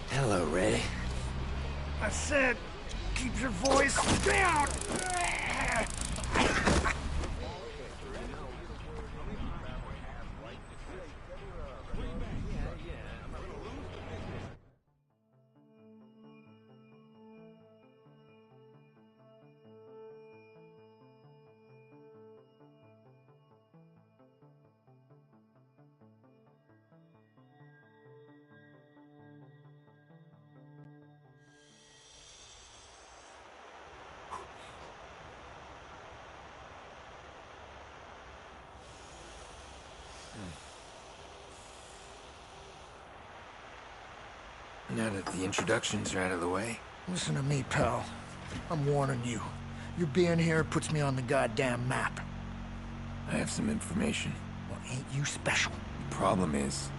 Hello, Ray. I said, keep your voice down! Now that the introductions are out of the way. Listen to me, pal. I'm warning you. You being here puts me on the goddamn map. I have some information. Well, ain't you special? The problem is,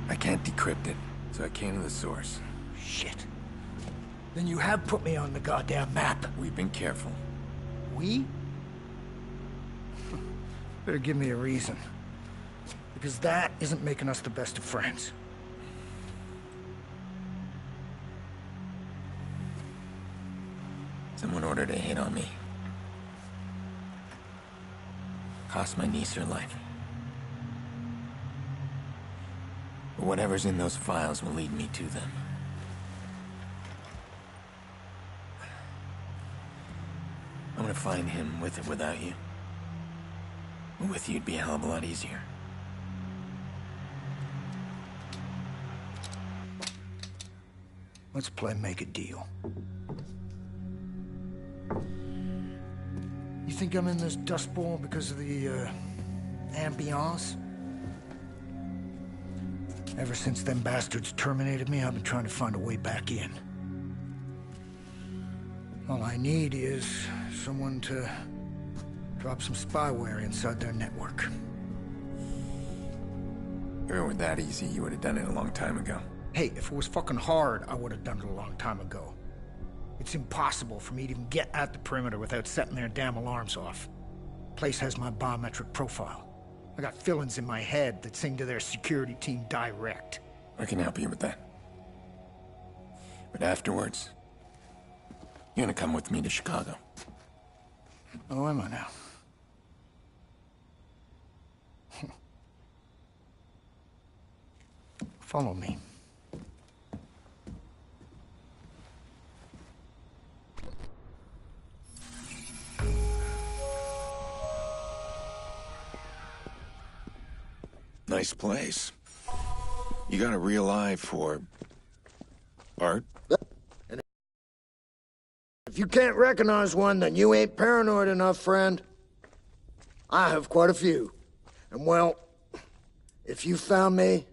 I can't decrypt it, so I came to the source. Shit. Then you have put me on the goddamn map. We've been careful. We? Better give me a reason. Because that isn't making us the best of friends. Someone ordered a hit on me. Cost my niece her life. But whatever's in those files will lead me to them. I'm gonna find him with or without you. With you, it'd be a hell of a lot easier. Let's make a deal. You think I'm in this dust bowl because of the, ambiance? Ever since them bastards terminated me, I've been trying to find a way back in. All I need is someone to drop some spyware inside their network. If it were that easy, you would have done it a long time ago. Hey, if it was fucking hard, I would have done it a long time ago. It's impossible for me to even get at the perimeter without setting their damn alarms off. Place has my biometric profile. I got fill-ins in my head that sing to their security team direct. I can help you with that. But afterwards, you're gonna come with me to Chicago. Oh, am I now? Follow me. Nice place. You got a real eye for art? And if you can't recognize one, then you ain't paranoid enough, friend. I have quite a few. And well, if you found me,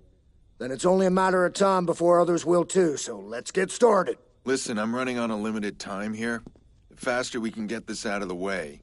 then it's only a matter of time before others will too, so let's get started. Listen, I'm running on a limited time here. The faster we can get this out of the way.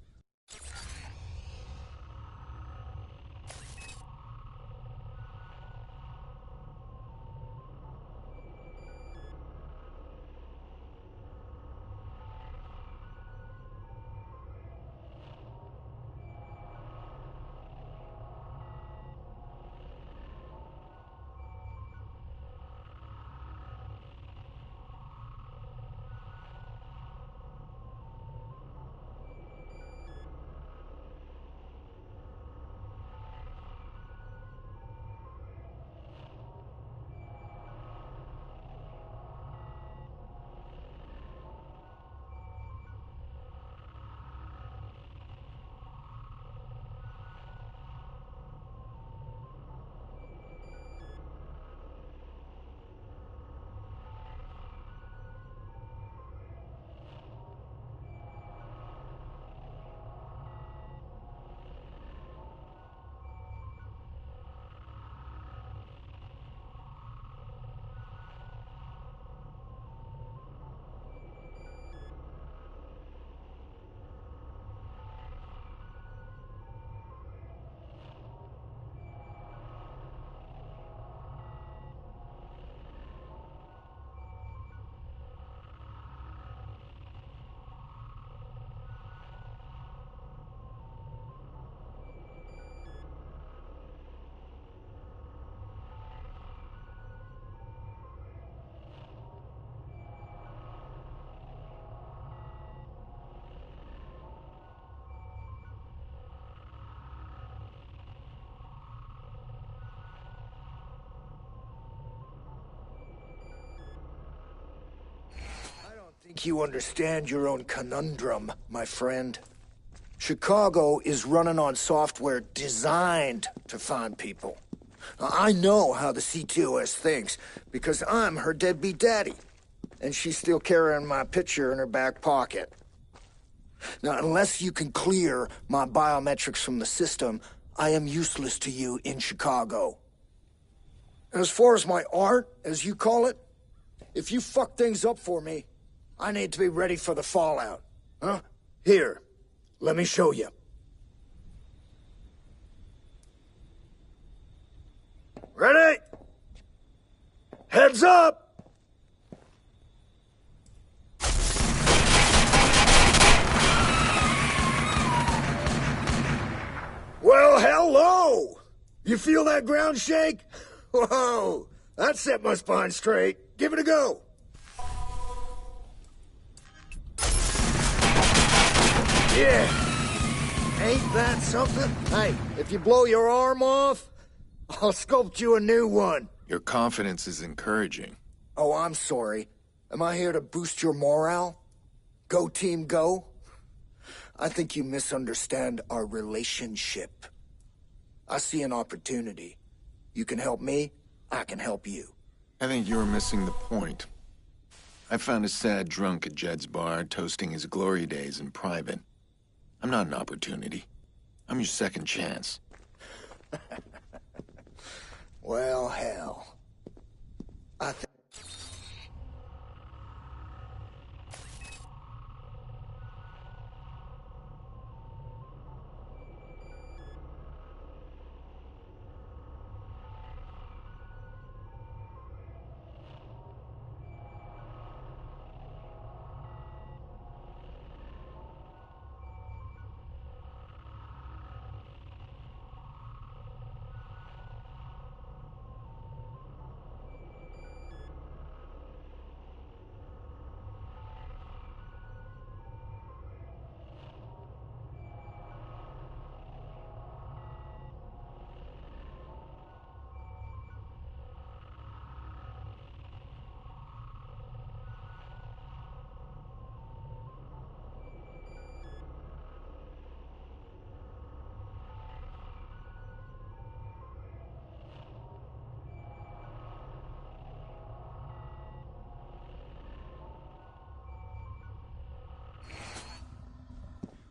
think you understand your own conundrum, my friend. Chicago is running on software designed to find people. I know how the CTOS thinks, because I'm her deadbeat daddy. And she's still carrying my picture in her back pocket. Now, unless you can clear my biometrics from the system, I am useless to you in Chicago. As far as my art, as you call it, if you fuck things up for me, I need to be ready for the fallout. Huh? Here, let me show you. Ready? Heads up! Well, hello! You feel that ground shake? Whoa! That set my spine straight. Give it a go. Yeah. Ain't that something? Hey, if you blow your arm off, I'll sculpt you a new one. Your confidence is encouraging. Oh, I'm sorry. Am I here to boost your morale? Go team, go? I think you misunderstand our relationship. I see an opportunity. You can help me, I can help you. I think you're missing the point. I found a sad drunk at Jed's bar, toasting his glory days in private. I'm not an opportunity. I'm your second chance. Well, hell. I think...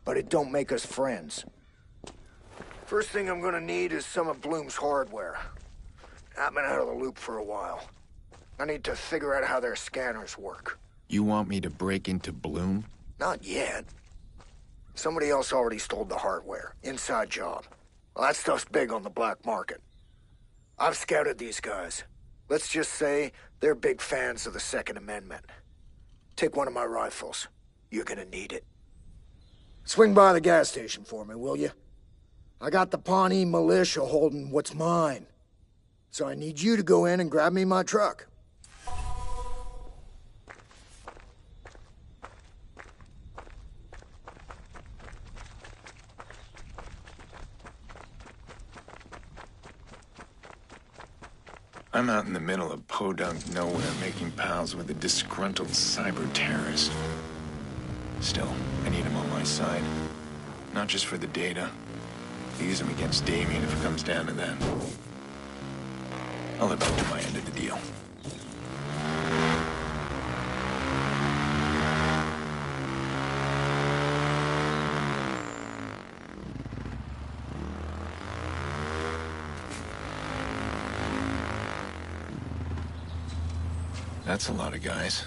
But it don't make us friends. First thing I'm gonna need is some of Bloom's hardware. I've been out of the loop for a while. I need to figure out how their scanners work. You want me to break into Bloom? Not yet. Somebody else already stole the hardware. Inside job. Well, that stuff's big on the black market. I've scouted these guys. Let's just say they're big fans of the Second Amendment. Take one of my rifles. You're gonna need it. Swing by the gas station for me, will you? I got the Pawnee militia holding what's mine. So I need you to go in and grab me my truck. I'm out in the middle of podunk nowhere making pals with a disgruntled cyber-terrorist. Still, I need him on my side. Not just for the data. I'll use him against Damien if it comes down to that. I'll live up to my end of the deal. That's a lot of guys.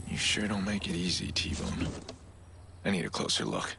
You sure don't make it easy, T-Bone. I need a closer look.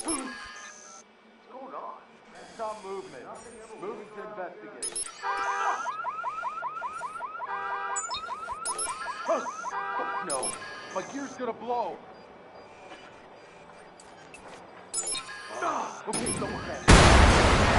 going on? Some movement. Moving to investigate. Oh, no. My gear's gonna blow. Okay, double back.